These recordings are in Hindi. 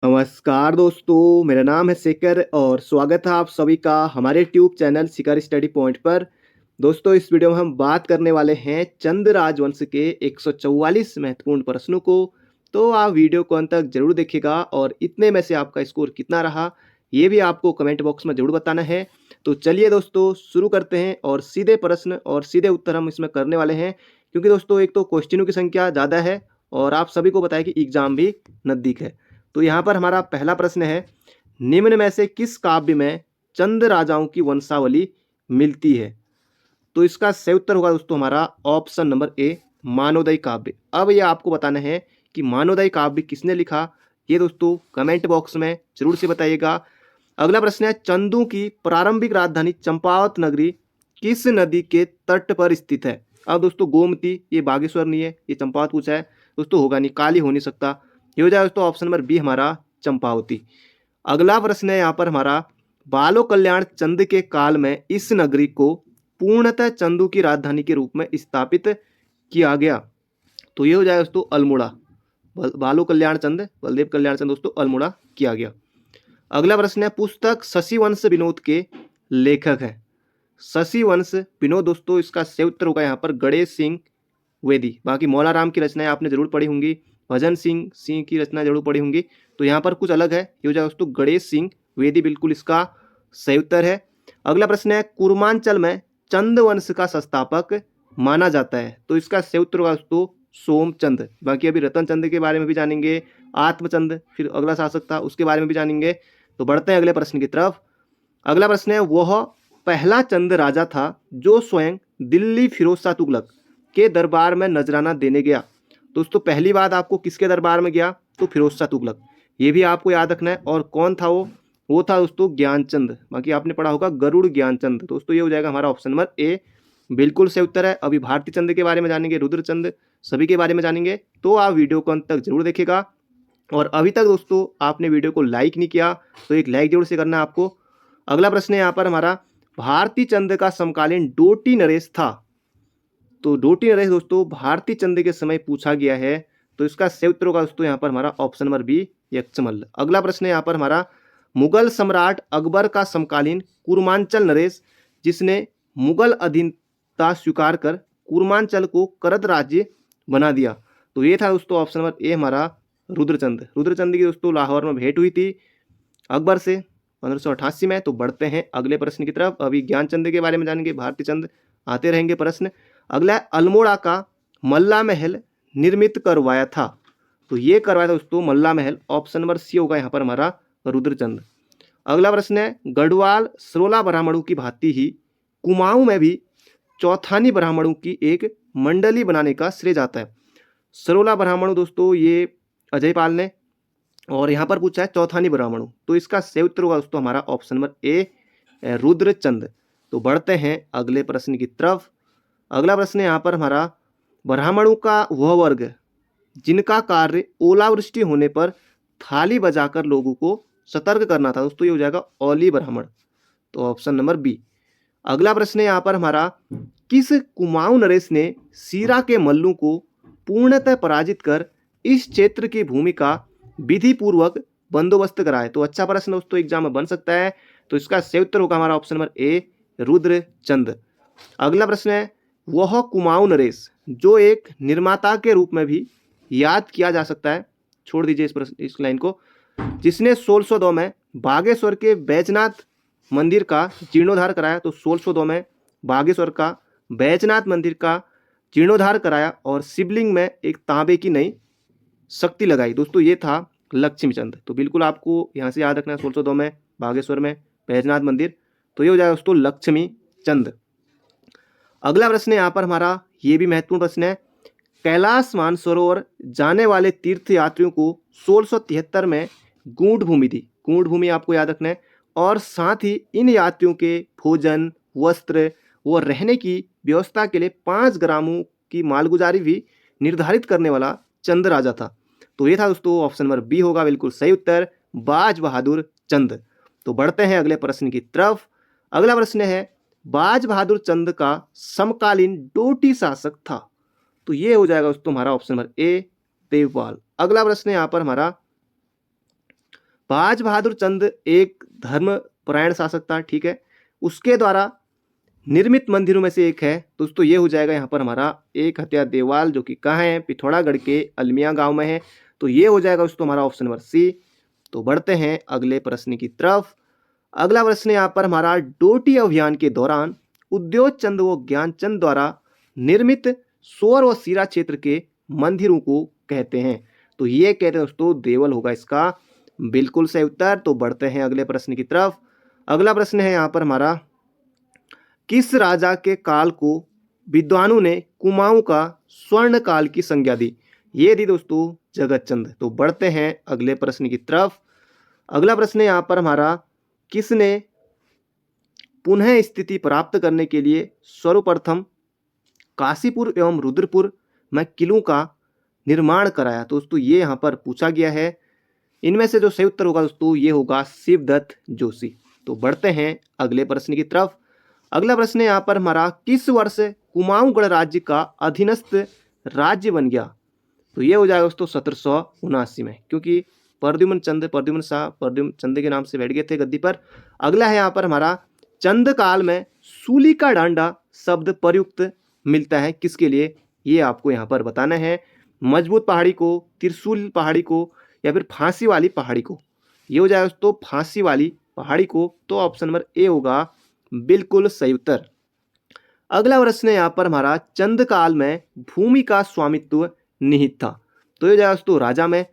नमस्कार दोस्तों, मेरा नाम है शेखर और स्वागत है आप सभी का हमारे ट्यूब चैनल शिखर स्टडी पॉइंट पर। दोस्तों, इस वीडियो में हम बात करने वाले हैं चंद राजवंश के 144 महत्वपूर्ण प्रश्नों को। तो आप वीडियो को अंत तक जरूर देखिएगा और इतने में से आपका स्कोर कितना रहा ये भी आपको कमेंट बॉक्स में जरूर बताना है। तो चलिए दोस्तों, शुरू करते हैं और सीधे प्रश्न और सीधे उत्तर हम इसमें करने वाले हैं, क्योंकि दोस्तों एक तो क्वेश्चनों की संख्या ज़्यादा है और आप सभी को पता है कि एग्जाम भी नज़दीक है। तो यहाँ पर हमारा पहला प्रश्न है, निम्न में से किस काव्य में चंद राजाओं की वंशावली मिलती है? तो इसका सही उत्तर होगा दोस्तों हमारा ऑप्शन नंबर ए, मानवोदय काव्य। अब ये आपको बताना है कि मानवोदय काव्य किसने लिखा, ये दोस्तों कमेंट बॉक्स में जरूर से बताइएगा। अगला प्रश्न है, चंदू की प्रारंभिक राजधानी चंपावत नगरी किस नदी के तट पर स्थित है? अब दोस्तों गोमती, ये बागेश्वर नहीं है, ये चंपावत पूछा है दोस्तों, होगा नहीं, काली हो नहीं सकता, ये हो जाएगा दोस्तों ऑप्शन नंबर बी हमारा चंपावती। अगला प्रश्न है यहाँ पर हमारा, बालो कल्याण चंद के काल में इस नगरी को पूर्णतः चंदू की राजधानी के रूप में स्थापित किया गया। तो ये हो जाएगा दोस्तों अल्मोड़ा। बालो कल्याण चंद, बलदेव कल्याण चंद दोस्तों अल्मोड़ा किया गया। अगला प्रश्न है, पुस्तक शशिवंश विनोद के लेखक हैं। शशिवंश विनोद दोस्तों, इसका सही उत्तर होगा यहाँ पर गणेश सिंह वेदी। बाकी मौला राम की रचनाएं आपने जरूर पढ़ी होंगी, भजन सिंह सिंह की रचना जरूर पढ़ी होंगी, तो यहाँ पर कुछ अलग है, ये हो जाएगा दोस्तों गणेश सिंह वेदी, बिल्कुल इसका सही उत्तर है। अगला प्रश्न है, कुर्मांचल में चंद वंश का संस्थापक माना जाता है। तो इसका सही उत्तर होगा दोस्तों सोमचंद। बाकी अभी रतन चंद के बारे में भी जानेंगे, आत्मचंद फिर अगला शासक था उसके बारे में भी जानेंगे। तो बढ़ते हैं अगले प्रश्न की तरफ। अगला प्रश्न है, वह पहला चंद राजा था जो स्वयं दिल्ली फिरोज शाह तुगलक के दरबार में नजराना देने गया। दोस्तों पहली बात आपको किसके दरबार में गया? तो फिरोज शाह तुगलक, ये भी आपको याद रखना है। और कौन था वो था दोस्तों ज्ञानचंद। बाकी आपने पढ़ा होगा गरुड़ ज्ञानचंद। दोस्तों ये हो जाएगा हमारा ऑप्शन नंबर ए, बिल्कुल सही उत्तर है। अभी भारती चंद के बारे में जानेंगे, रुद्रचंद, सभी के बारे में जानेंगे, तो आप वीडियो को अंत तक जरूर देखिएगा। और अभी तक दोस्तों आपने वीडियो को लाइक नहीं किया तो एक लाइक जरूर से करना है आपको। अगला प्रश्न है यहाँ पर हमारा, भारती चंद का समकालीन डोटी नरेश था। तो डोटी नरेश दोस्तों भारती चंद के समय पूछा गया है, तो इसका सही उत्तर होगा दोस्तों यहाँ पर हमारा ऑप्शन नंबर बी, यक्षमल्ल। अगला प्रश्न है यहाँ पर हमारा, मुगल सम्राट अकबर का समकालीन कुर्मांचल नरेश जिसने मुगल अधीनता स्वीकार कर कुर्मांचल को करत राज्य बना दिया। तो ये था दोस्तों ऑप्शन नंबर ए हमारा रुद्रचंद। रुद्रचंद की दोस्तों लाहौर में भेंट हुई थी अकबर से 1588 में। तो बढ़ते हैं अगले प्रश्न की तरफ। अभी ज्ञानचंद के बारे में जानेंगे, भारती चंद आते रहेंगे प्रश्न। अगला है, अल्मोड़ा का मल्ला महल निर्मित करवाया था। तो ये करवाया था दोस्तों Malla Mahal, option number C होगा यहाँ पर हमारा रुद्रचंद। अगला प्रश्न है, गढ़वाल 16 ब्राह्मणों की भांति ही कुमाऊं में भी चौथानी ब्राह्मणों की एक मंडली बनाने का श्रेय जाता है। 16 ब्राह्मणों दोस्तों ये अजय पाल ने, और यहाँ पर पूछा है चौथानी ब्राह्मणों, तो इसका सही उत्तर होगा दोस्तों हमारा ऑप्शन नंबर ए, रुद्रचंद। तो बढ़ते हैं अगले प्रश्न की तरफ। अगला प्रश्न है यहाँ पर हमारा, ब्राह्मणों का वह वर्ग जिनका कार्य ओलावृष्टि होने पर थाली बजाकर लोगों को सतर्क करना था। दोस्तों ये हो जाएगा औली ब्राह्मण, तो ऑप्शन नंबर बी। अगला प्रश्न है यहाँ पर हमारा, किस कुमाऊं नरेश ने सीरा के मल्लों को पूर्णतः पराजित कर इस क्षेत्र की भूमि का विधि पूर्वक बंदोबस्त कराए? तो अच्छा प्रश्न दोस्तों एग्जाम में बन सकता है, तो इसका सही उत्तर होगा हमारा ऑप्शन नंबर ए, रुद्रचंद। अगला प्रश्न है, वह कुमाऊं नरेश जो एक निर्माता के रूप में भी याद किया जा सकता है, छोड़ दीजिए इस लाइन को, जिसने 1602 में बागेश्वर के बैजनाथ मंदिर का जीर्णोद्धार कराया। तो 1602 में बागेश्वर का बैजनाथ मंदिर का जीर्णोद्धार कराया और शिवलिंग में एक तांबे की नई शक्ति लगाई। दोस्तों ये था लक्ष्मी चंद। तो बिल्कुल आपको यहाँ से याद रखना है, 1602 में बागेश्वर में बैजनाथ मंदिर, तो ये हो जाएगा दोस्तों लक्ष्मी चंद। अगला प्रश्न है यहाँ पर हमारा, ये भी महत्वपूर्ण प्रश्न है, कैलाश मानसरोवर जाने वाले तीर्थ यात्रियों को 1673 में गूढ़ भूमि दी। गूढ़ भूमि आपको याद रखना है, और साथ ही इन यात्रियों के भोजन, वस्त्र व रहने की व्यवस्था के लिए 5 ग्रामों की मालगुजारी भी निर्धारित करने वाला चंद राजा था। तो ये था दोस्तों ऑप्शन नंबर बी होगा बिल्कुल सही उत्तर, बाज बहादुर चंद। तो बढ़ते हैं अगले प्रश्न की तरफ। अगला प्रश्न है, बाज बहादुर चंद का समकालीन डोटी शासक था। तो ये हो जाएगा दोस्तों हमारा ऑप्शन नंबर ए, देवपाल। अगला प्रश्न है यहाँ पर हमारा, बाज बहादुर चंद एक धर्मपरायण शासक था, ठीक है। उसके द्वारा निर्मित मंदिरों में से एक है दोस्तों, ये हो जाएगा यहाँ पर हमारा एक हत्या देवाल, जो कि कहाँ है, पिथौरागढ़ के अलमिया गांव में है। तो ये हो जाएगा दोस्तों हमारा ऑप्शन नंबर सी। तो बढ़ते हैं अगले प्रश्न की तरफ। अगला प्रश्न यहाँ पर हमारा, डोटी अभियान के दौरान उद्योग चंद व ज्ञानचंद द्वारा निर्मित सोर व सीरा क्षेत्र के मंदिरों को कहते हैं। तो ये कहते हैं दोस्तों देवल होगा इसका बिल्कुल सही उत्तर। तो बढ़ते हैं अगले प्रश्न की तरफ। अगला प्रश्न है यहाँ पर हमारा, किस राजा के काल को विद्वानों ने कुमाऊं का स्वर्ण काल की संज्ञा दी? ये दी दोस्तों जगतचंद। तो बढ़ते हैं अगले प्रश्न की तरफ। अगला प्रश्न है यहाँ पर हमारा, किसने पुनः स्थिति प्राप्त करने के लिए सर्वप्रथम काशीपुर एवं रुद्रपुर में किलों का निर्माण कराया? तो दोस्तों ये यहाँ पर पूछा गया है। इनमें से जो सही उत्तर होगा दोस्तों ये होगा शिवदत्त जोशी। तो बढ़ते हैं अगले प्रश्न की तरफ। अगला प्रश्न है यहाँ पर हमारा, किस वर्ष कुमाऊं गणराज्य का अधीनस्थ राज्य बन गया? तो ये हो जाएगा दोस्तों 1779 में, क्योंकि प्रद्युम्न शाह प्रद्युम्न चंद के नाम से बैठ गए थे गद्दी पर। अगला है यहाँ पर हमारा, चंद काल में सूली का डांडा शब्द प्रयुक्त मिलता है किसके लिए? ये आपको यहाँ पर बताना है। मजबूत पहाड़ी को, त्रिशूल पहाड़ी को, या फिर फांसी वाली पहाड़ी को? ये हो जाएगा दोस्तों फांसी वाली पहाड़ी को। तो ऑप्शन नंबर ए होगा बिल्कुल सही उत्तर। अगला प्रश्न है यहाँ पर हमारा, चंद काल में भूमि का स्वामित्व निहित था? तो ये हो जाएगा दोस्तों राजा में।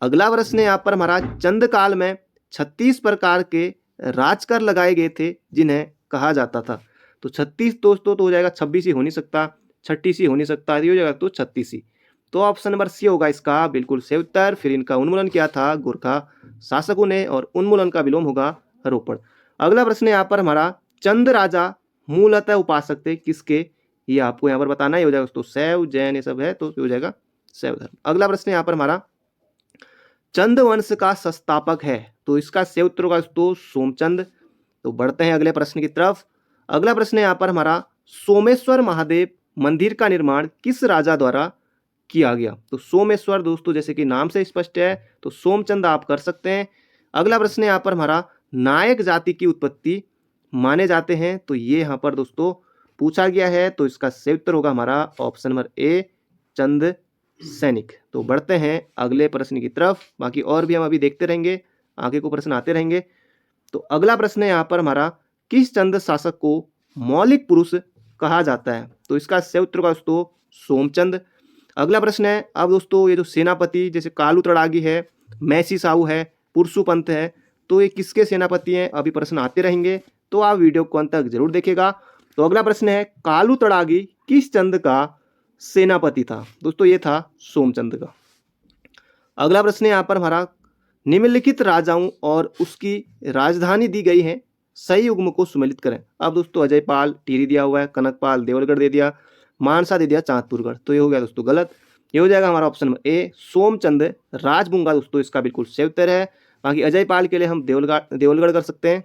अगला प्रश्न है यहाँ पर हमारा, चंद काल में 36 प्रकार के राजकर लगाए गए थे जिन्हें कहा जाता था? तो 36 दोस्तों तो हो जाएगा 26 ही हो नहीं सकता, 36 ही हो नहीं सकता, ये हो जाएगा तो 36 ही। तो ऑप्शन नंबर सी होगा इसका बिल्कुल सही उत्तर। फिर इनका उन्मूलन किया था गोरखा शासकों ने, और उन्मूलन का विलोम होगा रोपड़। अगला प्रश्न है यहाँ पर हमारा, चंद राजा मूलतः उपासक थे किसके? ये आपको यहाँ पर बताना ही हो जाएगा दोस्तों, शैव जैन ये सब है, तो हो जाएगा शैव धर्म। अगला प्रश्न यहाँ पर हमारा, चंद वंश का संस्थापक है? तो इसका सही उत्तर होगा दोस्तों सोमचंद। तो बढ़ते हैं अगले प्रश्न की तरफ। अगला प्रश्न है यहाँ पर हमारा, सोमेश्वर महादेव मंदिर का निर्माण किस राजा द्वारा किया गया? तो सोमेश्वर दोस्तों जैसे कि नाम से स्पष्ट है, तो सोमचंद आप कर सकते हैं। अगला प्रश्न है यहाँ पर हमारा, नायक जाति की उत्पत्ति माने जाते हैं? तो ये यहाँ पर दोस्तों पूछा गया है। तो इसका सही उत्तर होगा हमारा ऑप्शन नंबर ए चंद सैनिक। तो बढ़ते हैं अगले प्रश्न की तरफ। बाकी और भी हम अभी देखते रहेंगे, आगे को प्रश्न आते रहेंगे। तो अगला प्रश्न है यहाँ पर हमारा, किस चंद शासक को मौलिक पुरुष कहा जाता है? तो इसका सही उत्तर होगा दोस्तों सोमचंद। अगला प्रश्न है, अब दोस्तों ये जो सेनापति जैसे कालू तड़ागी है, मैसी साहू है, पुरसुपंत है, तो ये किसके सेनापति हैं? अभी प्रश्न आते रहेंगे, तो आप वीडियो को अंत तक जरूर देखेगा। तो अगला प्रश्न है, कालू तड़ागी किस चंद का सेनापति था? दोस्तों ये था सोमचंद का। अगला प्रश्न है यहाँ पर हमारा, निम्नलिखित राजाओं और उसकी राजधानी दी गई है, सही युग्म को सुमेलित करें। अब दोस्तों अजयपाल टिहरी दिया हुआ है, कनकपाल देवलगढ़ दे दिया, मानसा दे दिया चांदपुरगढ़, तो ये हो गया दोस्तों गलत। ये हो जाएगा हमारा option number A Somchand Rajbunga दोस्तों इसका बिल्कुल सही उत्तर है। बाकी अजयपाल के लिए हम देवलगढ़ कर सकते हैं,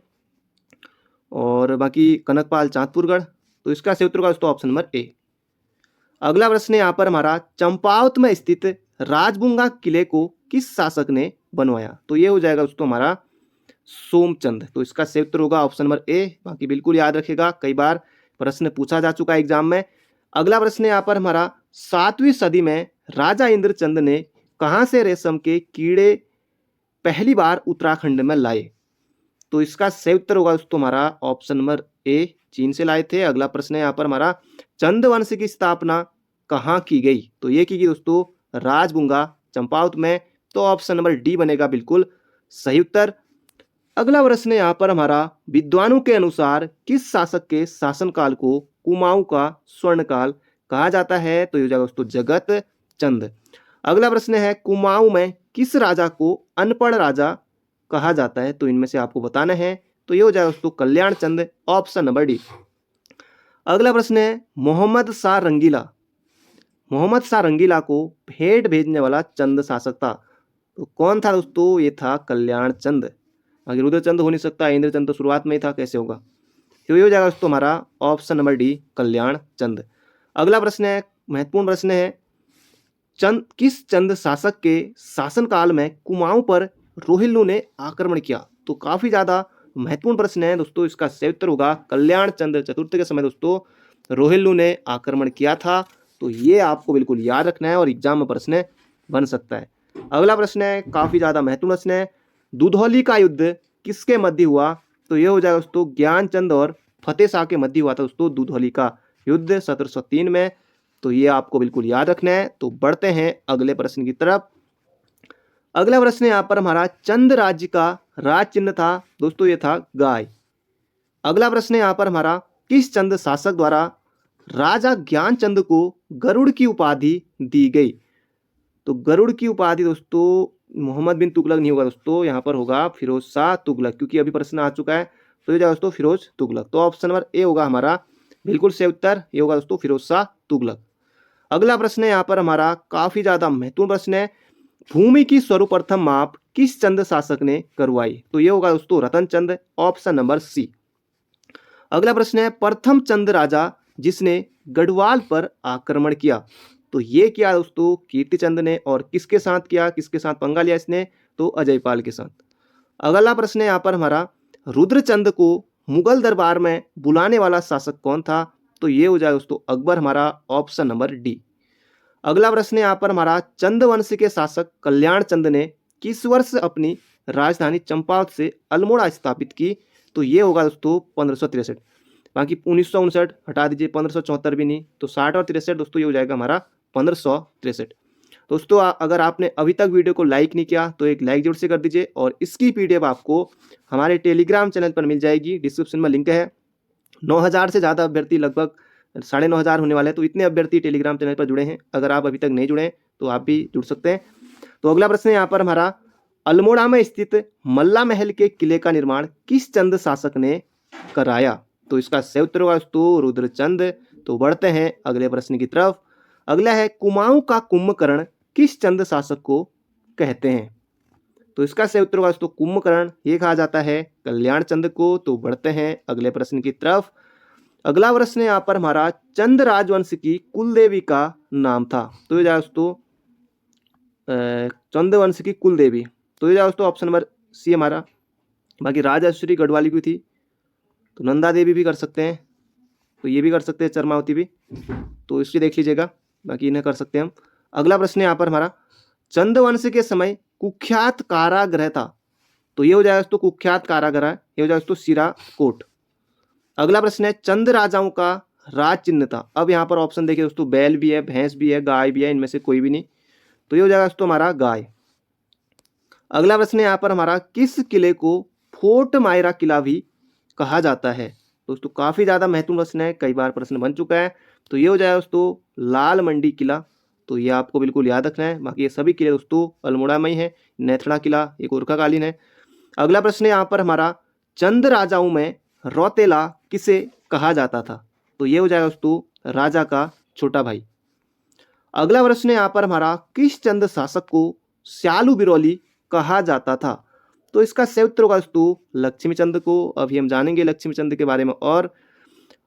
और बाकी कनकपाल चांदपुरगढ़, तो इसका सही उत्तर होगा दोस्तों ऑप्शन नंबर ए। अगला प्रश्न है यहाँ पर हमारा, चंपावत में स्थित राजबुंगा किले को किस शासक ने बनवाया? तो ये हो जाएगा दोस्तों हमारा सोमचंद। तो इसका सही उत्तर होगा ऑप्शन नंबर ए। बाकी बिल्कुल याद रखेगा, कई बार प्रश्न पूछा जा चुका है एग्जाम में। अगला प्रश्न है यहाँ पर हमारा, 7वीं सदी में राजा इंद्रचंद ने कहाँ से रेशम के कीड़े पहली बार उत्तराखंड में लाए? तो इसका सही उत्तर होगा दोस्तों हमारा ऑप्शन नंबर ए चीन से लाए थे। अगला प्रश्न है यहाँ पर हमारा, चंद वंश की स्थापना कहाँ की गई? तो ये की गई दोस्तों राजबुंगा चंपावत में। तो ऑप्शन नंबर डी बनेगा बिल्कुल सही उत्तर। अगला प्रश्न है यहाँ पर हमारा, विद्वानों के अनुसार किस शासक के शासनकाल को कुमाऊं का स्वर्णकाल कहा जाता है? तो ये हो जाएगा दोस्तों जगत चंद। अगला प्रश्न है, कुमाऊं में किस राजा को अनपढ़ राजा कहा जाता है? तो इनमें से आपको बताना है। तो ये हो जाएगा दोस्तों कल्याण चंद, ऑप्शन नंबर डी। अगला प्रश्न है, मोहम्मद शाह रंगीला को भेंट भेजने वाला चंद शासक था? तो कौन था दोस्तों? ये था कल्याण चंद। आगे रुद्रचंद हो नहीं सकता, इंद्रचंद तो शुरुआत में ही था, कैसे होगा? तो ये हो जाएगा दोस्तों हमारा ऑप्शन नंबर डी कल्याण चंद। अगला प्रश्न है, महत्वपूर्ण प्रश्न है, किस चंद शासक के शासनकाल में कुमाऊं पर रोहिल्लू ने आक्रमण किया? तो काफ़ी ज़्यादा महत्वपूर्ण प्रश्न है दोस्तों, इसका सही उत्तर होगा कल्याण चंद्र चतुर्थ के समय दोस्तों रोहिल्लू ने आक्रमण किया था। तो ये आपको बिल्कुल याद रखना है और एग्जाम में प्रश्न बन सकता है। अगला प्रश्न है, काफ़ी ज़्यादा महत्वपूर्ण प्रश्न है, दुधौली का युद्ध किसके मध्य हुआ? तो ये हो जाएगा दोस्तों ज्ञानचंद और फतेह शाह के मध्य हुआ था दोस्तों दुधौली का युद्ध 1703 में। तो ये आपको बिल्कुल याद रखना है। तो बढ़ते हैं अगले प्रश्न की तरफ। अगला प्रश्न यहाँ पर हमारा, चंद राज्य का राज चिन्ह था दोस्तों, ये था गाय। अगला प्रश्न यहाँ पर हमारा, किस चंद शासक द्वारा राजा ज्ञानचंद को गरुड़ की उपाधि दी गई? तो गरुड़ की उपाधि दोस्तों मोहम्मद बिन तुगलक नहीं होगा दोस्तों, यहाँ पर होगा फिरोज शाह तुगलक, क्योंकि अभी प्रश्न आ चुका है। तो ये जाएगा दोस्तों फिरोज तुगलक। तो ऑप्शन नंबर ए होगा हमारा बिल्कुल सही उत्तर, ये होगा दोस्तों फिरोज शाह तुगलक। अगला प्रश्न है यहाँ पर हमारा काफी ज्यादा महत्वपूर्ण प्रश्न है, भूमि की सर्वप्रथम माप किस चंद शासक ने करवाई? तो ये होगा दोस्तों रतन चंद, ऑप्शन नंबर सी। अगला प्रश्न है, प्रथम चंद राजा जिसने गढ़वाल पर आक्रमण किया? तो ये किया दोस्तों कीर्तिचंद ने, और किसके साथ किया, किसके साथ पंगा लिया इसने? तो अजयपाल के साथ। अगला प्रश्न है यहाँ पर हमारा, रुद्रचंद को मुगल दरबार में बुलाने वाला शासक कौन था? तो ये हो जाएगा दोस्तों अकबर, हमारा ऑप्शन नंबर डी। अगला प्रश्न है यहाँ पर हमारा, चंद वंश के शासक कल्याण चंद ने किस वर्ष अपनी राजधानी चंपावत से अल्मोड़ा स्थापित की? तो ये होगा दोस्तों 1563। बाकी 1959 हटा दीजिए, 1574 भी नहीं, तो 60 और 63 दोस्तों ये हो जाएगा हमारा 1563। दोस्तों अगर आपने अभी तक वीडियो को लाइक नहीं किया तो एक लाइक जरूर से कर दीजिए, और इसकी पीडीएफ आपको हमारे टेलीग्राम चैनल पर मिल जाएगी, डिस्क्रिप्शन में लिंक है। 9000 से ज़्यादा अभ्यर्थी, लगभग 9500 होने वाले हैं, तो इतने अभ्यर्थी टेलीग्राम चैनल पर जुड़े हैं। अगर आप अभी तक नहीं जुड़े हैं तो आप भी जुड़ सकते हैं। तो अगला प्रश्न है यहाँ पर हमारा, अल्मोड़ा में स्थित मल्ला महल के किले का निर्माण किस चंद शासक ने कराया? तो इसका सही उत्तर होगा दोस्तों रुद्रचंद। तो बढ़ते हैं अगले प्रश्न की तरफ। अगला है, कुमाऊं का कुंभकर्ण किस चंद शासक को कहते हैं? तो इसका सही उत्तर होगा दोस्तों कुंभकर्ण, ये कहा जाता है कल्याण चंद को। तो बढ़ते हैं अगले प्रश्न की तरफ। अगला प्रश्न है यहाँ पर हमारा, चंद राजवंश की कुल देवी का नाम था? तो ये जाए दोस्तों चंद वंश की कुल देवी, तो ये जाए दोस्तों ऑप्शन नंबर सी हमारा। बाकी राजश्री गढ़वाली की थी, तो नंदा देवी भी कर सकते हैं, तो ये भी कर सकते हैं चरमावती भी, तो इसकी देख लीजिएगा, बाकी इन्हें कर सकते हैं हम। अगला प्रश्न है यहाँ पर हमारा, चंद वंश के समय कुख्यात कारागृह था? तो ये हो जाएगा दोस्तों कुख्यात कारागृह, ये हो जाएगा दोस्तों सिराकोट। अगला प्रश्न है, चंद राजाओं का राज चिन्ह था? अब यहाँ पर ऑप्शन देखिए दोस्तों, बैल भी है, भैंस भी है, गाय भी है, इनमें से कोई भी नहीं, तो ये हो जाएगा दोस्तों हमारा गाय। अगला प्रश्न है यहाँ पर हमारा, किस किले को फोर्ट मायरा किला भी कहा जाता है? दोस्तों काफी ज्यादा महत्वपूर्ण प्रश्न है, कई बार प्रश्न बन चुका है। तो ये हो जाएगा दोस्तों लाल मंडी किला, तो ये आपको बिल्कुल याद रखना है। बाकी ये सभी किले दोस्तों अल्मोड़ा में ही है, नेथड़ा किला एक गोरखाकालीन है। अगला प्रश्न है यहाँ पर हमारा, चंद राजाओं में रौतेला किसे कहा जाता था? तो ये हो जाएगा दोस्तों राजा का छोटा भाई। अगला प्रश्न है यहाँ पर हमारा, किस चंद शासक को श्यालू बिरौली कहा जाता था? तो इसका सही उत्तर होगा दोस्तों लक्ष्मी चंद को। अभी हम जानेंगे लक्ष्मी चंद के बारे में। और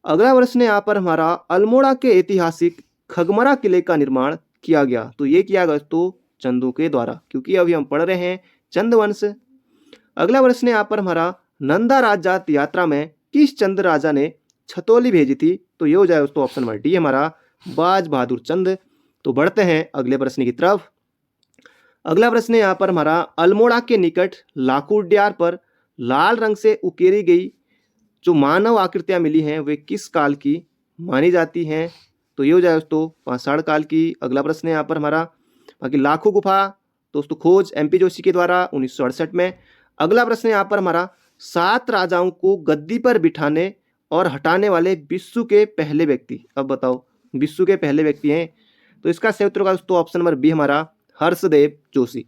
अगला प्रश्न है यहाँ पर हमारा, अल्मोड़ा के ऐतिहासिक खगमरा किले का निर्माण किया गया? तो ये किया गया दोस्तों चंदों के द्वारा, क्योंकि अभी हम पढ़ रहे हैं चंद वंश। अगला प्रश्न है यहाँ पर हमारा, नंदा राजात यात्रा में किस चंद राजा ने छतौली भेजी थी? तो ये हो जाए दोस्तों ऑप्शन नंबर डी हमारा बाज बहादुर चंद। तो बढ़ते हैं अगले प्रश्न की तरफ। अगला प्रश्न है यहाँ पर हमारा, अल्मोड़ा के निकट लाखुड्यार पर लाल रंग से उकेरी गई जो मानव आकृतियां मिली हैं वे किस काल की मानी जाती हैं? तो ये हो जाए दोस्तों पाषाण काल की। अगला प्रश्न है यहाँ पर हमारा, बाकी लाखों गुफा दोस्तों खोज MP जोशी के द्वारा 1968 में। अगला प्रश्न है यहाँ पर हमारा, 7 राजाओं को गद्दी पर बिठाने और हटाने वाले विश्व के पहले व्यक्ति? अब बताओ विश्व के पहले व्यक्ति हैं, तो इसका सही उत्तर होगा दोस्तों ऑप्शन नंबर बी हमारा हर्षदेव जोशी।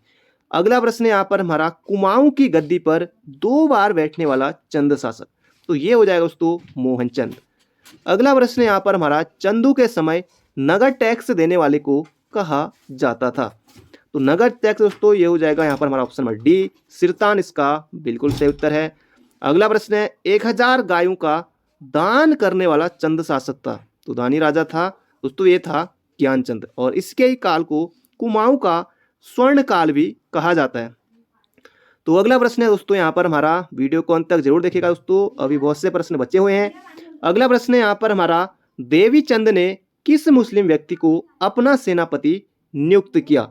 अगला प्रश्न है यहाँ पर हमारा, कुमाऊं की गद्दी पर 2 बार बैठने वाला चंद शासक? तो ये हो जाएगा दोस्तों मोहनचंद। अगला प्रश्न है यहाँ पर हमारा, चंदू के समय नगर टैक्स देने वाले को कहा जाता था? तो नगर टैक्स दोस्तों ये हो जाएगा यहाँ पर हमारा ऑप्शन नंबर डी सिरतान, इसका बिल्कुल सही उत्तर है। अगला प्रश्न है, 1000 गायों का दान करने वाला चंद शासक था? तो दानी राजा था दोस्तों, ये था ज्ञानचंद, और इसके ही काल को कुमाऊं का स्वर्ण काल भी कहा जाता है। तो अगला प्रश्न है दोस्तों यहाँ पर हमारा, वीडियो को अंत तक जरूर देखिएगा दोस्तों, अभी बहुत से प्रश्न बचे हुए हैं। अगला प्रश्न है यहाँ पर हमारा, देवीचंद ने किस मुस्लिम व्यक्ति को अपना सेनापति नियुक्त किया?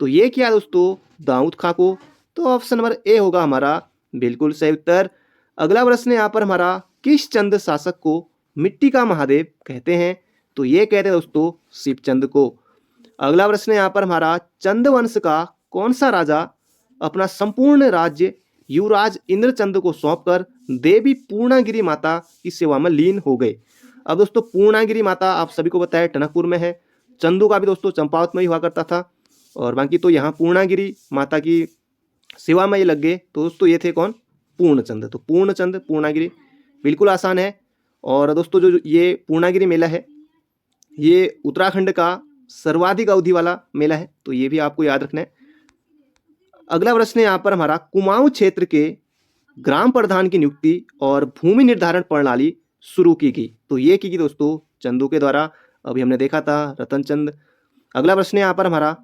तो ये किया दोस्तों दाऊद खां को। तो ऑप्शन नंबर ए होगा हमारा बिल्कुल सही उत्तर। अगला प्रश्न है यहाँ पर हमारा, किस चंद शासक को मिट्टी का महादेव कहते हैं? तो ये कहते हैं दोस्तों शिवचंद को। अगला प्रश्न है यहाँ पर हमारा, चंद वंश का कौन सा राजा अपना संपूर्ण राज्य युवराज इंद्रचंद को सौंपकर देवी पूर्णागिरी माता की सेवा में लीन हो गए? अब दोस्तों पूर्णागिरी माता आप सभी को पता है टनकपुर में है, चंदू का भी दोस्तों चंपावत में ही हुआ करता था, और बाकी तो यहाँ पूर्णागिरी माता की सेवा में ये लग गए। तो दोस्तों ये थे कौन? पूर्णचंद। तो पूर्णचंद पूर्णागिरी बिल्कुल आसान है। और दोस्तों जो ये पूर्णागिरी मेला है ये उत्तराखंड का सर्वाधिक अवधि वाला मेला है, तो ये भी आपको याद रखना है। अगला प्रश्न है यहाँ पर हमारा, कुमाऊं क्षेत्र के ग्राम प्रधान की नियुक्ति और भूमि निर्धारण प्रणाली शुरू की गई? तो ये की गई दोस्तों चंदू के द्वारा, अभी हमने देखा था रतन चंद। अगला प्रश्न है यहाँ पर हमारा,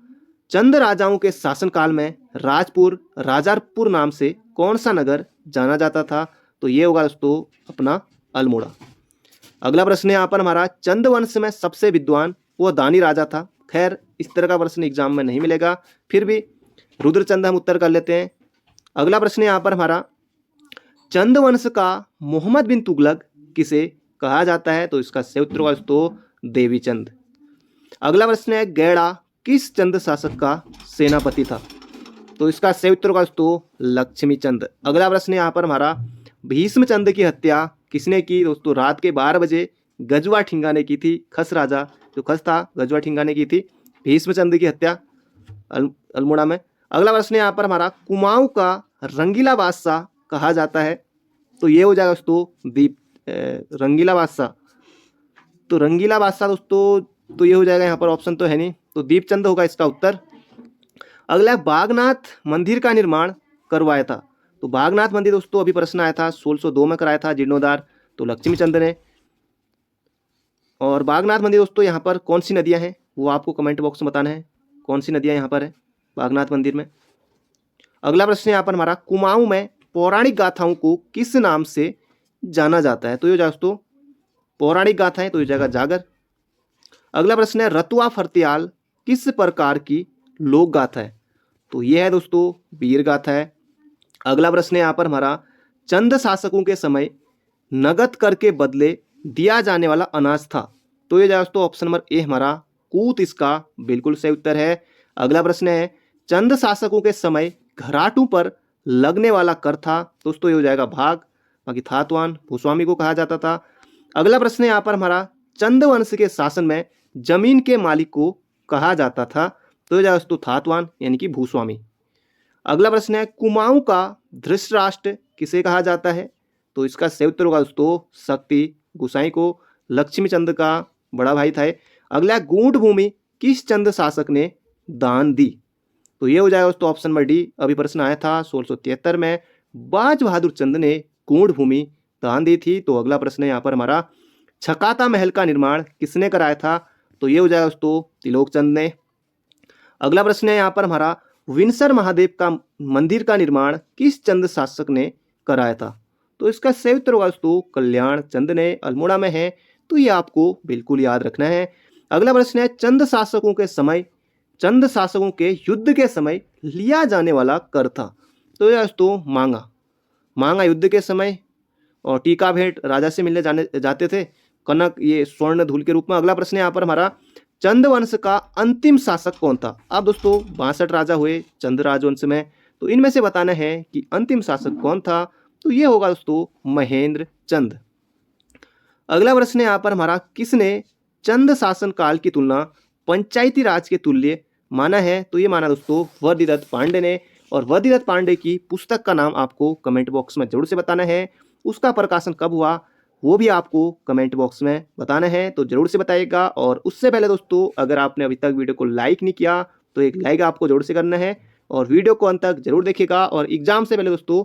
चंद राजाओं के शासनकाल में राजपुर राजापुर नाम से कौन सा नगर जाना जाता था? तो ये होगा दोस्तों अपना अल्मोड़ा। अगला प्रश्न है यहाँ पर हमारा, चंद वंश में सबसे विद्वान वो दानी राजा था। खैर इस तरह का प्रश्न एग्जाम में नहीं मिलेगा, फिर भी रुद्रचंद हम उत्तर कर लेते हैं। अगला प्रश्न है यहाँ पर हमारा, चंद वंश का मोहम्मद बिन तुगलक किसे कहा जाता है? तो इसका सही उत्तर होगा दोस्तों देवीचंद। अगला प्रश्न है, गैड़ा किस चंद शासक का सेनापति था? तो इसका सही उत्तर होगा दोस्तों लक्ष्मी चंद। अगला प्रश्न है यहाँ पर हमारा, भीष्मचंद की हत्या किसने की? दोस्तों रात के 12 बजे गजवा ठिंगा ने की थी। खस राजा जो खस था गजवा ठिंगा ने की थी भीष्मचंद की हत्या अल्मोड़ा में। अगला प्रश्न है यहाँ पर हमारा, कुमाऊं का रंगीला बादशाह कहा जाता है? तो ये हो जाएगा दोस्तों रंगीला बादशाह। तो रंगीला बादशाह दोस्तों तो ये हो जाएगा, यहाँ पर ऑप्शन तो है नहीं, तो दीपचंद होगा इसका उत्तर। अगला, बागनाथ मंदिर का निर्माण करवाया था? तो बागनाथ मंदिर दोस्तों अभी प्रश्न आया था 1602 में कराया था जीर्णोद्धार, तो लक्ष्मीचंद ने। और बागनाथ मंदिर दोस्तों यहाँ पर कौन सी नदियाँ हैं वो आपको कमेंट बॉक्स में बताना है, कौन सी नदियाँ यहाँ पर है बागनाथ मंदिर में। अगला प्रश्न यहाँ पर हमारा, कुमाऊं में पौराणिक गाथाओं को किस नाम से जाना जाता है? तो ये दोस्तों पौराणिक गाथाएं, तो ये जाएगा जागर। अगला प्रश्न है, रतुआ फरतियाल किस प्रकार की लोक गाथा है? तो ये है दोस्तों वीर गाथा है। अगला प्रश्न है यहाँ पर हमारा, चंद शासकों के समय नगद कर के बदले दिया जाने वाला अनाज था? तो ये दोस्तों ऑप्शन नंबर ए हमारा कूत इसका बिल्कुल सही उत्तर है। अगला प्रश्न है, चंद शासकों के समय घराटों पर लगने वाला कर था? दोस्तों ये हो जाएगा भाग, बाकी थातवान भूस्वामी को कहा जाता था। अगला प्रश्न है यहाँ पर हमारा, चंद वंश के शासन में जमीन के मालिक को कहा जाता था? तो ये जाएगा दोस्तों थातवान यानी कि भूस्वामी। अगला प्रश्न है, कुमाऊं का धृतराष्ट्र किसे कहा जाता है? तो इसका सही उत्तर होगा दोस्तों शक्ति गोसाई को, लक्ष्मीचंद का बड़ा भाई था। अगला, गूढ़ भूमि किस चंद शासक ने दान दी? तो ये हो जाएगा दोस्तों ऑप्शन नंबर डी, अभी प्रश्न आया था 1673 में, बाज बहादुर चंद ने गूढ़ भूमि दान दी थी। तो अगला प्रश्न है यहाँ पर हमारा, छकाता महल का निर्माण किसने कराया था? तो ये हो जाएगा दोस्तों तिलोक चंद ने। अगला प्रश्न है यहाँ पर हमारा, विंसर महादेव का मंदिर का निर्माण किस चंद शासक ने कराया था? तो इसका सही उत्तर होगा दोस्तों कल्याण चंद ने, अल्मोड़ा में है, तो ये आपको बिल्कुल याद रखना है। अगला प्रश्न है, चंद शासकों के समय, चंद शासकों के युद्ध के समय लिया जाने वाला कर था? तो यह दोस्तों मांगा युद्ध के समय, और टीका भेंट राजा से मिलने जाते थे, कनक ये स्वर्ण धूल के रूप में। अगला प्रश्न है यहाँ पर हमारा, चंद वंश का अंतिम शासक कौन था? अब दोस्तों 62 राजा हुए चंद राजवंश में, तो इनमें से बताना है कि अंतिम शासक कौन था? तो ये होगा दोस्तों महेंद्र चंद। अगला प्रश्न है यहाँ पर हमारा, किसने चंद शासन काल की तुलना पंचायती राज के तुल्य माना है? तो ये माना दोस्तों वर्दीदत्त पांडे ने, और वर्दीदत्त पांडे की पुस्तक का नाम आपको कमेंट बॉक्स में जरूर से बताना है। उसका प्रकाशन कब हुआ वो भी आपको कमेंट बॉक्स में बताना है, तो जरूर से बताइएगा। और उससे पहले दोस्तों अगर आपने अभी तक वीडियो को लाइक नहीं किया तो एक लाइक आपको जरूर से करना है, और वीडियो को अंत तक जरूर देखिएगा। और एग्जाम से पहले दोस्तों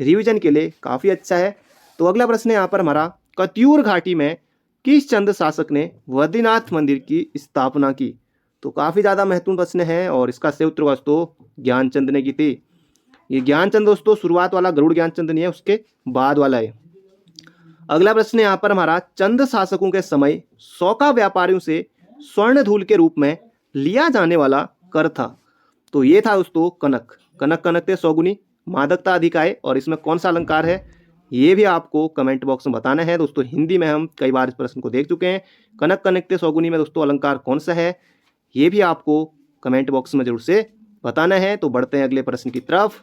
रिवीजन के लिए काफ़ी अच्छा है। तो अगला प्रश्न है यहाँ पर हमारा, कत्यूर घाटी में किस चंद शासक ने बद्रीनाथ मंदिर की स्थापना की? तो काफ़ी ज़्यादा महत्वपूर्ण प्रश्न है, और इसका सही उत्तर दोस्तों ज्ञानचंद ने की थी। ये ज्ञानचंद दोस्तों शुरुआत वाला गरुड़ ज्ञानचंद नहीं है, उसके बाद वाला है। अगला प्रश्न है यहाँ पर हमारा, चंद शासकों के समय सौका व्यापारियों से स्वर्ण धूल के रूप में लिया जाने वाला कर था। तो ये था दोस्तों कनक। कनक कनकते सौगुनी मादकता अधिक आए, और इसमें कौन सा अलंकार है ये भी आपको कमेंट बॉक्स में बताना है। दोस्तों हिंदी में हम कई बार इस प्रश्न को देख चुके हैं। कनक कनकते सौगुनी में दोस्तों अलंकार कौन सा है ये भी आपको कमेंट बॉक्स में जरूर से बताना है। तो बढ़ते हैं अगले प्रश्न की तरफ।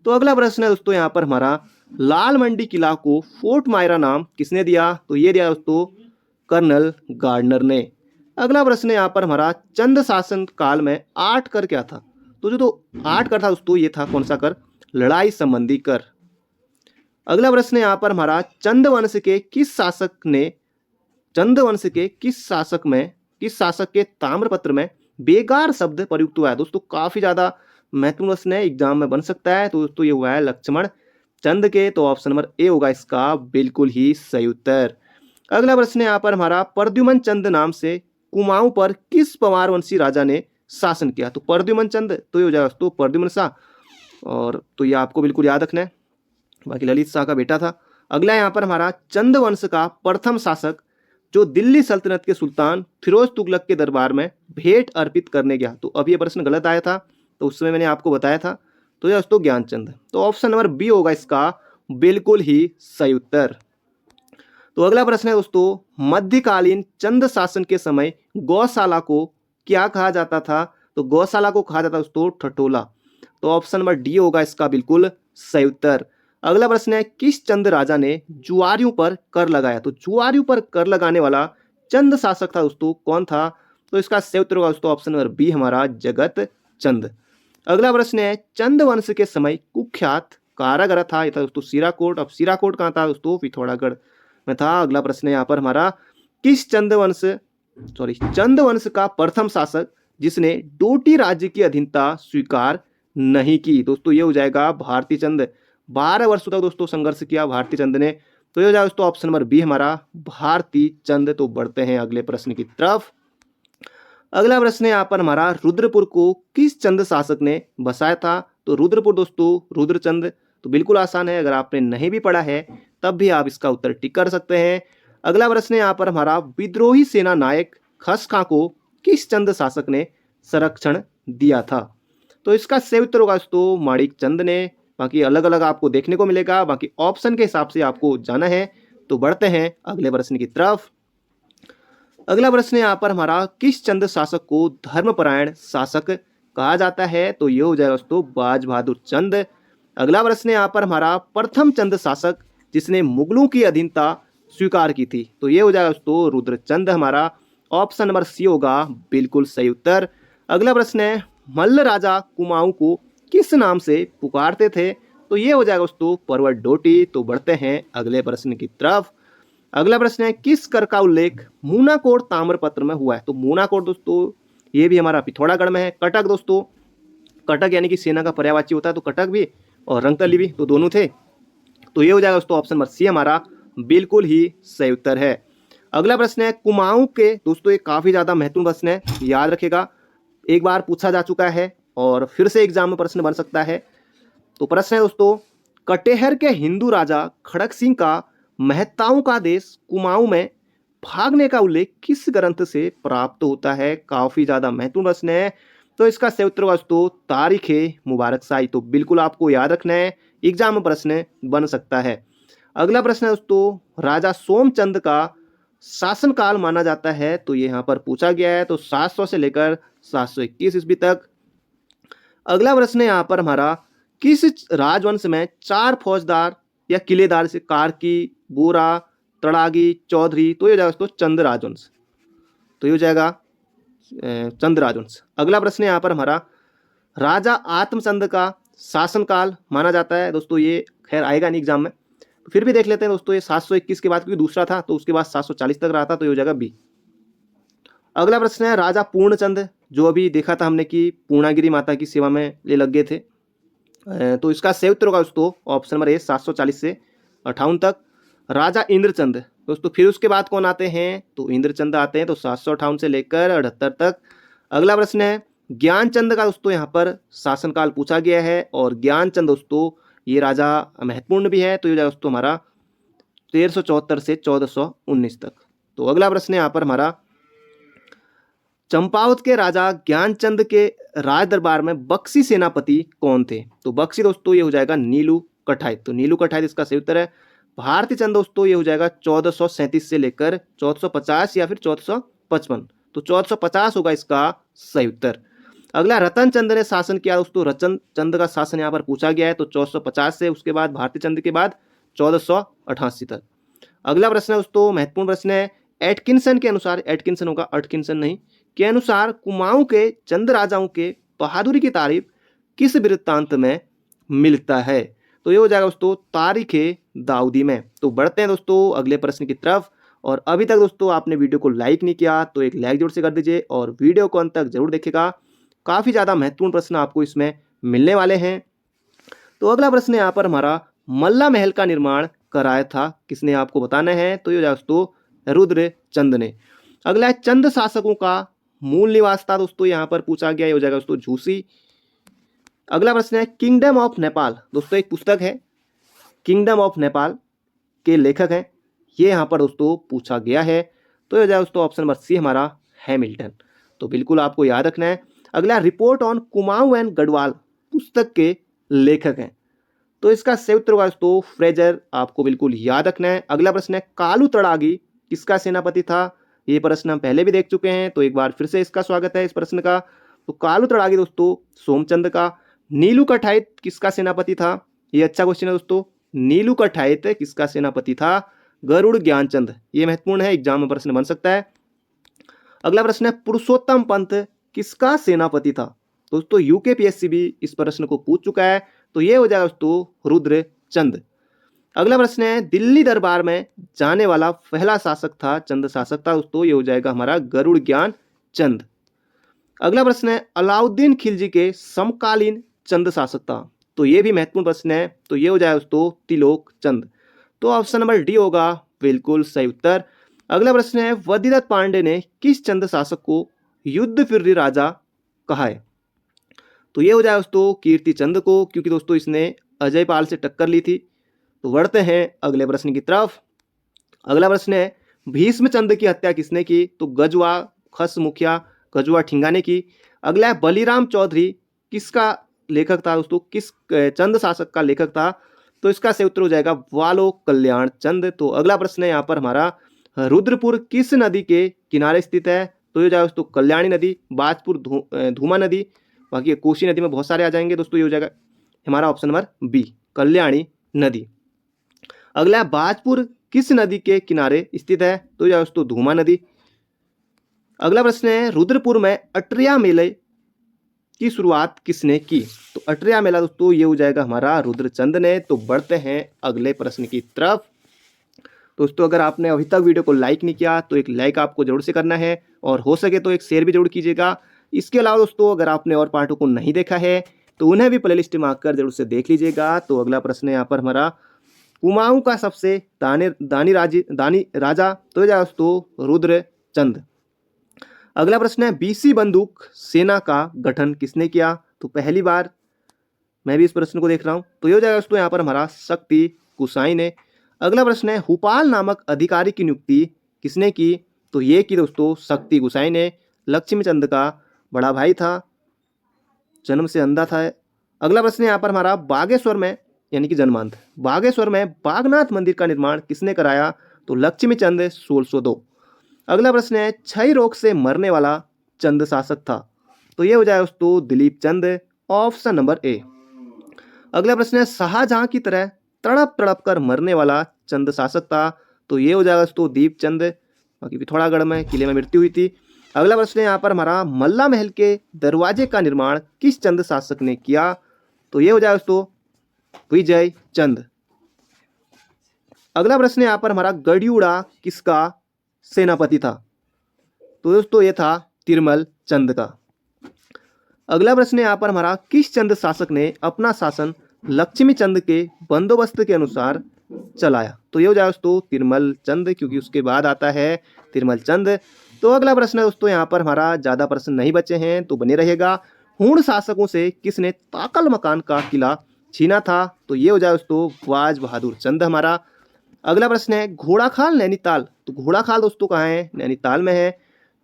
तो अगला प्रश्न है दोस्तों यहाँ पर हमारा, लाल मंडी किला को फोर्ट मायरा नाम किसने दिया? तो ये दिया दोस्तों कर्नल गार्डनर ने। अगला प्रश्न है यहाँ पर हमारा, चंद शासन काल में 8 कर क्या था? तो जो 8 कर था दोस्तों ये था कौन सा कर? लड़ाई संबंधी कर। अगला प्रश्न है यहाँ पर हमारा, चंद वंश के किस शासक के ताम्रपत्र में बेगार शब्द प्रयुक्त हुआ है? दोस्तों काफी ज्यादा महत्वपूर्ण प्रश्न है, एग्जाम में बन सकता है। तो दोस्तों ये हुआ है लक्ष्मण चंद के। तो ऑप्शन नंबर ए होगा इसका बिल्कुल ही सही उत्तर। अगला प्रश्न है यहाँ पर हमारा, प्रद्युमन चंद नाम से कुमाऊं पर किस पंवार वंशी राजा ने शासन किया? तो प्रद्युमन चंद तो ये हो जाएगा दोस्तों प्रद्युमन शाह, और तो ये आपको बिल्कुल याद रखना है, बाकी ललित शाह का बेटा था। अगला यहाँ पर हमारा, चंद वंश का प्रथम शासक जो दिल्ली सल्तनत के सुल्तान फिरोज तुगलक के दरबार में भेंट अर्पित करने गया। तो अब ये प्रश्न गलत आया था, तो उस समय मैंने आपको बताया था। तो ये दोस्तों ज्ञानचंद। तो ऑप्शन नंबर बी होगा इसका बिल्कुल ही सही उत्तर। तो अगला प्रश्न है दोस्तों, मध्यकालीन चंद शासन के समय गौशाला को क्या कहा जाता था? तो गौशाला को कहा जाता दोस्तों ठठोला। तो ऑप्शन नंबर डी होगा इसका बिल्कुल सही उत्तर। अगला प्रश्न है, किस चंद राजा ने जुआरियों पर कर लगाया? तो जुआरियों पर कर लगाने वाला चंद शासक था दोस्तों कौन था? तो इसका सही उत्तर होगा दोस्तों ऑप्शन नंबर बी हमारा जगत चंद। अगला प्रश्न है, चंद वंश के समय कुख्यात कारागार था, ये था दोस्तों सीराकोट। अब सीराकोट कहाँ था दोस्तों? पिथौरागढ़ में था। अगला प्रश्न है यहाँ पर हमारा, किस चंद वंश का प्रथम शासक जिसने डोटी राज्य की अधीनता स्वीकार नहीं की? दोस्तों ये हो जाएगा भारती चंद। 12 वर्षों तक दोस्तों संघर्ष किया भारती चंद ने। तो ये हो जाएगा दोस्तों ऑप्शन नंबर बी हमारा भारती चंद। तो बढ़ते हैं अगले प्रश्न की तरफ। अगला प्रश्न है यहाँ पर हमारा, रुद्रपुर को किस चंद शासक ने बसाया था? तो रुद्रपुर दोस्तों रुद्रचंद। तो बिल्कुल आसान है, अगर आपने नहीं भी पढ़ा है तब भी आप इसका उत्तर टिक कर सकते हैं। अगला प्रश्न है यहाँ पर हमारा, विद्रोही सेना नायक खस खां को किस चंद शासक ने संरक्षण दिया था? तो इसका सही उत्तर होगा दोस्तों माणिक चंद ने। बाकी अलग अलग आपको देखने को मिलेगा, बाकी ऑप्शन के हिसाब से आपको जाना है। तो बढ़ते हैं अगले प्रश्न की तरफ। अगला प्रश्न है यहाँ पर हमारा, किस चंद शासक को धर्मपरायण शासक कहा जाता है? तो ये हो जाएगा दोस्तों बाज बहादुर चंद। अगला प्रश्न है यहाँ पर हमारा, प्रथम चंद शासक जिसने मुगलों की अधीनता स्वीकार की थी? तो ये हो जाएगा दोस्तों रुद्रचंद हमारा। ऑप्शन नंबर सी होगा बिल्कुल सही उत्तर। अगला प्रश्न है, मल्ल राजा कुमाऊं को किस नाम से पुकारते थे? तो ये हो जाएगा दोस्तों पर्वत डोटी। तो बढ़ते हैं अगले प्रश्न की तरफ। अगला प्रश्न है, किस कर का उल्लेख मूनाकोट ताम्रपत्र में हुआ है? तो मूनाकोट दोस्तों ये भी हमारा पिथौरागढ़ में है। कटक दोस्तों, कटक यानी कि सेना का पर्यायवाची होता है, तो कटक भी और रंगतली भी तो दोनों थे। तो ये हो जाएगा दोस्तों ऑप्शन नंबर सी हमारा बिल्कुल ही सही उत्तर है। अगला प्रश्न है, कुमाऊं के दोस्तों ये काफी ज्यादा महत्वपूर्ण प्रश्न है, याद रखेगा, एक बार पूछा जा चुका है और फिर से एग्जाम में प्रश्न बन सकता है। तो प्रश्न है दोस्तों, कटेहर के हिंदू राजा खड़क सिंह का महताओं का देश कुमाऊं में भागने का उल्लेख किस ग्रंथ से प्राप्त होता है? काफी ज्यादा महत्वपूर्ण प्रश्न है। तो इसका सही उत्तर होगा दोस्तों तारीख मुबारक शाही। तो बिल्कुल आपको याद रखना है, एग्जाम में प्रश्न बन सकता है। अगला प्रश्न है दोस्तों, राजा सोमचंद का शासनकाल माना जाता है? तो ये यहाँ पर पूछा गया है। तो 700 से लेकर 721 ईस्वी तक। अगला प्रश्न है यहाँ पर हमारा, किस राजवंश में 4 फौजदार या किलेदार से कार्की, बोरा, तड़ागी, चौधरी? तो ये हो जाएगा दोस्तों चंद राजवंश। तो ये हो जाएगा चंद राजवंश। अगला प्रश्न है यहाँ पर हमारा, राजा आत्मचंद का शासनकाल माना जाता है? दोस्तों ये खैर आएगा नहीं एग्जाम में, तो फिर भी देख लेते हैं दोस्तों। ये 721 के बाद क्योंकि दूसरा था तो उसके बाद 740 तक रहा था, तो ये हो जाएगा बी। अगला प्रश्न है, राजा पूर्णचंद, जो अभी देखा था हमने कि पूर्णागिरी माता की सेवा में ले लग गए थे, तो इसका सही उत्तर होगा दोस्तों ऑप्शन नंबर ए 740 से 58 तक। राजा इंद्रचंद दोस्तों, फिर उसके बाद कौन आते हैं? तो इंद्रचंद आते हैं, तो 758 से लेकर 78 तक। अगला प्रश्न है, ज्ञानचंद का दोस्तों यहाँ पर शासनकाल पूछा गया है, और ज्ञानचंद दोस्तों ये राजा महत्वपूर्ण भी है, तो ये जाएगा दोस्तों हमारा 1374 से 1419 तक। तो अगला प्रश्न है यहाँ पर हमारा, चंपावत के राजा ज्ञानचंद के राज दरबार में बख्शी सेनापति कौन थे? तो बख्शी दोस्तों ये हो जाएगा नीलू कठायत। तो नीलू कठायत इसका सही उत्तर है। भारती चंद दोस्तों ये हो जाएगा 1437 से लेकर 1450 या फिर 1455, तो 1450 होगा इसका सही उत्तर। अगला, रतन चंद ने शासन किया दोस्तों, रतन चंद का शासन यहाँ पर पूछा गया है, तो 1450 से उसके बाद भारती चंद के बाद 1488 तक। अगला प्रश्न है दोस्तों, महत्वपूर्ण प्रश्न है, एटकिंसन के अनुसार, एटकिंसन होगा अटकिंसन नहीं, के अनुसार कुमाऊं के चंद राजाओं के बहादुरी की तारीफ किस वृत्तांत में मिलता है? तो ये हो जाएगा दोस्तों तारीख दाऊदी में। तो बढ़ते हैं दोस्तों अगले प्रश्न की तरफ, और अभी तक दोस्तों आपने वीडियो को लाइक नहीं किया तो एक लाइक जरूर से कर दीजिए, और वीडियो को अंत तक जरूर देखेगा, काफ़ी ज़्यादा महत्वपूर्ण प्रश्न आपको इसमें मिलने वाले हैं। तो अगला प्रश्न यहाँ पर हमारा, मल्ला महल का निर्माण कराया था किसने, आपको बताना है। तो ये हो जाएगा दोस्तों रुद्र चंद ने। अगला है, चंद शासकों का मूल निवास था दोस्तों, यहाँ पर पूछा गया, ये हो जाएगा दोस्तों झूसी। अगला प्रश्न है, किंगडम ऑफ नेपाल दोस्तों एक पुस्तक है, किंगडम ऑफ नेपाल के लेखक हैं, ये यहाँ पर दोस्तों पूछा गया है। तो ये हो जाएगा दोस्तों ऑप्शन नंबर सी हमारा हैमिल्टन। तो बिल्कुल आपको याद रखना है। अगला, report on Kumaon and Garhwal पुस्तक के लेखक हैं, तो इसका सही उत्तर होगा दोस्तों फ्रेजर, आपको बिल्कुल याद रखना है। अगला प्रश्न है, कालू तड़ागी किसका सेनापति था? ये प्रश्न हम पहले भी देख चुके हैं, तो एक बार फिर से इसका स्वागत है इस प्रश्न का। तो कालू तड़ागी दोस्तों सोमचंद का। नीलू कठायत किसका सेनापति था? ये अच्छा क्वेश्चन है दोस्तों, नीलू कठायत किसका सेनापति था? गरुड़ ज्ञानचंद। ये महत्वपूर्ण है, एग्जाम में प्रश्न बन सकता है। अगला प्रश्न है, पुरुषोत्तम पंत किसका सेनापति था? दोस्तों यूकेपीएससी भी इस प्रश्न को पूछ चुका है, तो ये हो जाएगा दोस्तों रुद्र चंद। अगला प्रश्न है, दिल्ली दरबार में जाने वाला पहला शासक था, चंद शासक था दोस्तों, ये हो जाएगा हमारा गरुड़ ज्ञान चंद। अगला प्रश्न है, अलाउद्दीन खिलजी के समकालीन चंद शासक था, तो ये भी महत्वपूर्ण प्रश्न है, तो ये हो जाएगा दोस्तों तिलोक चंद। तो ऑप्शन नंबर डी होगा बिल्कुल सही उत्तर। अगला प्रश्न है, वदिदत्त पांडे ने किस चंद शासक को युद्ध फिर राजा कहा है? तो ये हो जाएगा दोस्तों कीर्ति चंद को, क्योंकि दोस्तों इसने अजय पाल से टक्कर ली थी। तो बढ़ते हैं अगले प्रश्न की तरफ। अगला प्रश्न है, भीष्मचंद की हत्या किसने की? तो गजवा खस मुखिया गजवा ठिंगा ने की। अगला है, बलिराम चौधरी किसका लेखक था दोस्तों, किस चंद शासक का लेखक था? तो इसका सही उत्तर हो जाएगा वालो कल्याण चंद। तो अगला प्रश्न है यहाँ पर हमारा, रुद्रपुर किस नदी के किनारे स्थित है? तो ये जाएगा दोस्तों कल्याणी नदी, बाजपुर धूमा नदी, बाकी कोसी नदी में बहुत सारे आ जाएंगे दोस्तों, ये हो जाएगा हमारा ऑप्शन नंबर बी कल्याणी नदी। अगला है, बाजपुर किस नदी के किनारे स्थित है? तो ये दोस्तों धूमा नदी। अगला प्रश्न है, रुद्रपुर में अटरिया मेले की शुरुआत किसने की? तो अटरिया मेला दोस्तों ये हो जाएगा हमारा रुद्रचंद ने। तो बढ़ते हैं अगले प्रश्न की तरफ। दोस्तों अगर आपने अभी तक वीडियो को लाइक नहीं किया तो एक लाइक आपको जरूर से करना है, और हो सके तो एक शेयर भी जरूर कीजिएगा। इसके अलावा दोस्तों अगर आपने और पार्टों को नहीं देखा है तो उन्हें भी प्लेलिस्ट में आकर जरूर से देख लीजिएगा। तो अगला प्रश्न है यहाँ पर हमारा, कुमाऊं का सबसे दानी राजा, तो जाए दोस्तों रुद्रचंद। अगला प्रश्न है, बीसी बंदूक सेना का गठन किसने किया? तो पहली बार मैं भी इस प्रश्न को देख रहा हूँ, तो ये हो जाएगा दोस्तों यहाँ पर हमारा शक्ति कुसाई ने। अगला प्रश्न है, हुपाल नामक अधिकारी की नियुक्ति किसने की? तो ये की दोस्तों शक्ति गुसाई ने। लक्ष्मीचंद का बड़ा भाई था, जन्म से अंधा था। अगला प्रश्न है यहाँ पर हमारा, बागेश्वर में यानी कि जन्मांत बागेश्वर में बागनाथ मंदिर का निर्माण किसने कराया? तो लक्ष्मीचंद 1602। अगला प्रश्न है, क्षय रोग से मरने वाला चंद शासक था? तो ये हो जाएगा दोस्तों दिलीप चंद, ऑप्शन नंबर ए। अगला प्रश्न है, शाहजहां की तरह तड़प तड़प कर मरने वाला चंद शासक था? तो ये हो जाएगा दोस्तों दीपचंद, बाकी पिथौरागढ़ में किले में मृत्यु हुई थी। अगला प्रश्न है यहाँ पर हमारा, मल्ला महल के दरवाजे का निर्माण किस चंद शासक ने किया? तो ये हो जाएगा दोस्तों विजय चंद। अगला प्रश्न है यहाँ पर हमारा, गढ़ियुड़ा किसका सेनापति था? तो दोस्तों ये था तिरमल चंद का। अगला प्रश्न है यहाँ पर हमारा, किस चंद शासक ने अपना शासन लक्ष्मी चंद के बंदोबस्त के अनुसार चलाया? तो ये हो जाएगा दोस्तों तिरमल चंद, क्योंकि उसके बाद आता है तिरमल चंद। तो अगला प्रश्न है दोस्तों, यहाँ पर हमारा ज़्यादा प्रश्न नहीं बचे हैं तो बने रहेगा। हूण शासकों से किसने ताकल मकान का किला छीना था? तो ये हो जाए दोस्तों बाज बहादुर चंद हमारा। अगला प्रश्न है घोड़ाखाल नैनीताल, तो घोड़ाखाल दोस्तों कहाँ है? नैनीताल में है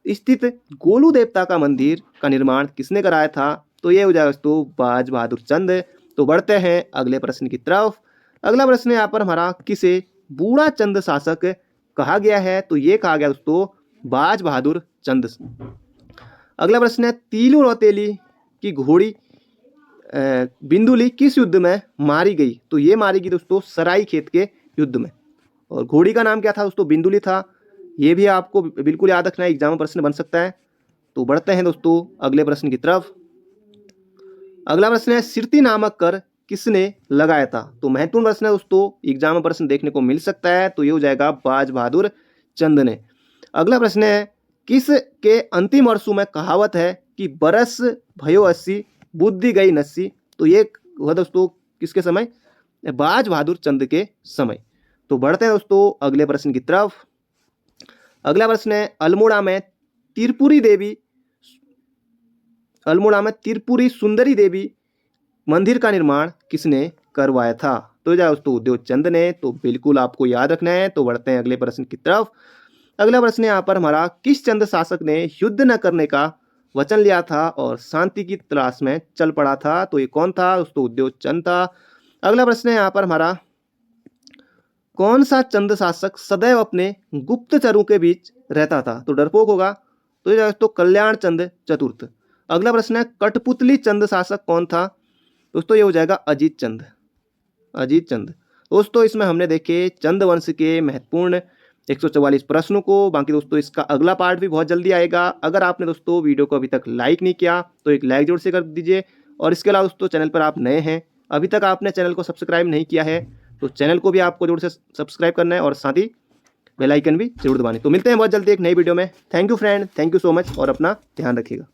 स्थित गोलू देवता का मंदिर का निर्माण किसने कराया था? तो ये हो जाएगा दोस्तों बाज बहादुर चंद। तो बढ़ते हैं अगले प्रश्न की तरफ। अगला प्रश्न यहाँ पर हमारा किसे बूढ़ा चंद शासक कहा गया है? तो ये कहा गया दोस्तों बाज बहादुर चंद। अगला प्रश्न है तीलू रौतेली की घोड़ी बिंदुली किस युद्ध में मारी गई? तो ये मारी गई दोस्तों सराई खेत के युद्ध में। और घोड़ी का नाम क्या था दोस्तों? बिंदुली था। ये भी आपको बिल्कुल याद रखना है, एग्जाम में प्रश्न बन सकता है। तो बढ़ते हैं दोस्तों अगले प्रश्न की तरफ। अगला प्रश्न है सिरती नामक कर किसने लगाया था? तो महत्वपूर्ण प्रश्न है दोस्तों, एग्जाम में प्रश्न देखने को मिल सकता है। तो ये हो जाएगा बाज बहादुर चंद ने। अगला प्रश्न है किस के अंतिम वर्षों में कहावत है कि बरस भयो 80 बुद्धि गई 89? तो ये हुआ दोस्तों किसके समय? बाज बहादुर चंद के समय। तो बढ़ते हैं दोस्तों अगले प्रश्न की तरफ। अगला प्रश्न है अल्मोड़ा में त्रिपुरी सुंदरी देवी मंदिर का निर्माण किसने करवाया था? तो जाए दोस्तों उद्योग चंद ने। तो बिल्कुल आपको याद रखना है। तो बढ़ते हैं अगले प्रश्न की तरफ। अगला प्रश्न यहाँ पर हमारा किस चंद शासक ने युद्ध न करने का वचन लिया था और शांति की तलाश में चल पड़ा था? तो ये कौन था दोस्तों? उद्योग चंद था। अगला प्रश्न है यहाँ पर हमारा कौन सा चंद शासक सदैव अपने गुप्तचरों के बीच रहता था? तो डरपोक होगा। तो ये दोस्तों कल्याण चंद चतुर्थ। अगला प्रश्न है कठपुतली चंद शासक कौन था? दोस्तों ये हो जाएगा अजीत चंद। दोस्तों इसमें हमने देखे चंद वंश के महत्वपूर्ण 144 प्रश्नों को। बाकी दोस्तों इसका अगला पार्ट भी बहुत जल्दी आएगा। अगर आपने दोस्तों वीडियो को अभी तक लाइक नहीं किया तो एक लाइक जरूर से कर दीजिए। और इसके अलावा दोस्तों चैनल पर आप नए हैं, अभी तक आपने चैनल को सब्सक्राइब नहीं किया है, तो चैनल को भी आपको जरूर से सब्सक्राइब करना है और साथ ही बेल आइकन भी जरूर दबानी। तो मिलते हैं बहुत जल्दी एक नई वीडियो में। Thank you friend, thank you so much और अपना ध्यान रखिएगा।